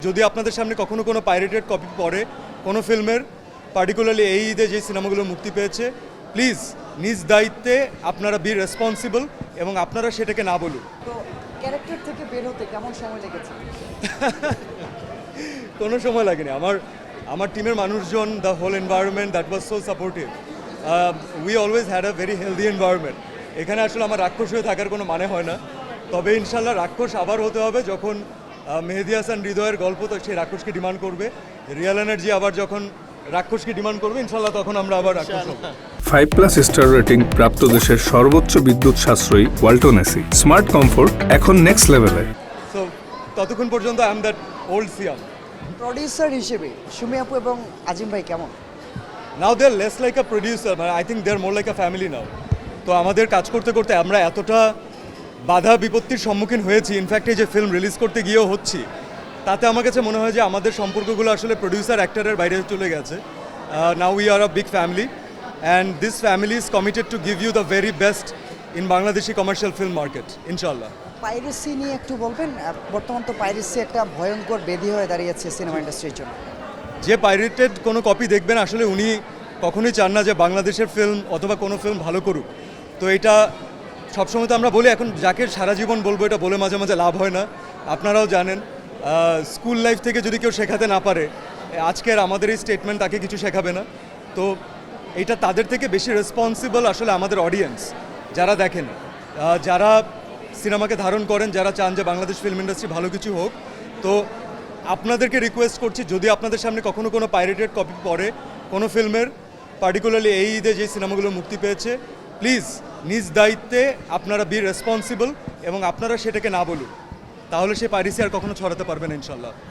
যদি আপনাদের সামনে কখনো কোনো পাইরেটেড কপি পড়ে কোনো ফিল্মের, পার্টিকুলারলি এই ঈদে যে সিনেমাগুলো মুক্তি পেয়েছে, প্লিজ নিজ দায়িত্বে আপনারা বি রেসপন্সিবল এবং আপনারা সেটাকে না বলুন। তো ক্যারেক্টার থেকে বের হতে কেমন সময় লেগেছে? কোনো সময় লাগেনি। আমার টিমের মানুষজন, the whole environment that was so supportive. We always had a very healthy environment. এখানে আসলে আমার রাক্ষস হয়ে থাকার কোনো মানে হয় না, তবে ইনশাল্লাহ রাক্ষস আবার হতে হবে যখন মেহেদী হাসান হৃদয়ের গল্প, তো সেই রাক্ষসকে ডিমান্ড করবে। রিয়েল এনার্জি আবার যখন রাক্ষসকে ডিমান্ড করবে, ইনশাল্লাহ তখন আমরা আবার রাক্ষস হব। 5+ স্টার রেটিং প্রাপ্ত দেশের সর্বোচ্চ বিদ্যুৎ সাশ্রয়ী ওয়ালটন এসি। স্মার্ট কমফোর্ট এখন নেক্সট লেভেলে। সো ততক্ষণ পর্যন্ত I am that old Siam. Producer হিসেবে সুমি আপু এবং আজিম ভাই কেমন? Now they are less like a producer, মানে I think they are more like a family now. তো আমাদের কাজ করতে করতে আমরা এতটা বাধা বিপত্তির সম্মুখীন হয়েছি, ইনফ্যাক্ট এই যে ফিল্ম রিলিজ করতে গিয়েও হচ্ছি, তাতে আমার কাছে মনে হয় যে আমাদের সম্পর্কগুলো আসলে প্রডিউসার অ্যাক্টরের বাইরে চলে গেছে। Now we are a big family and this family is committed to give you the very best in Bangladeshi commercial film market, ইনশাল্লাহ। পাইরেসি নিয়ে একটু বলবেন। বর্তমান তো পাইরেসি একটা ভয়ঙ্কর ব্যাধি হয়ে দাঁড়িয়েছে সিনেমা ইন্ডাস্ট্রির জন্য। যে পাইরেটেড কোনো কপি দেখবেন, আসলে উনি কখনোই চান না যে বাংলাদেশের ফিল্ম অথবা কোনো ফিল্ম ভালো করুক। তো এটা সবসময় তো আমরা বলি, এখন যাকে সারা জীবন বলবো এটা বলে মাঝে মাঝে লাভ হয় না, আপনারাও জানেন। স্কুল লাইফ থেকে যদি কেউ শেখাতে না পারে, আজকের আমাদের এই স্টেটমেন্ট তাকে কিছু শেখাবে না। তো এটা তাদের থেকে বেশি রেসপন্সিবল আসলে আমাদের অডিয়েন্স, যারা দেখেন, যারা সিনেমাকে ধারণ করেন, যারা চান যে বাংলাদেশ ফিল্ম ইন্ডাস্ট্রি ভালো কিছু হোক। তো আপনাদেরকে রিকোয়েস্ট করছি, যদি আপনাদের সামনে কখনো কোনো পাইরেটেড কপি পড়ে কোনো ফিল্মের, পার্টিকুলারলি এই ঈদে যে সিনেমাগুলো মুক্তি পেয়েছে, প্লিজ নিজ দায়িত্বে আপনারা বি রেসপন্সিবল এবং আপনারা সেটাকে না বলুন, তাহলে সে পাইরেসি আর কখনো ছড়াতে পারবেন ইনশাল্লাহ।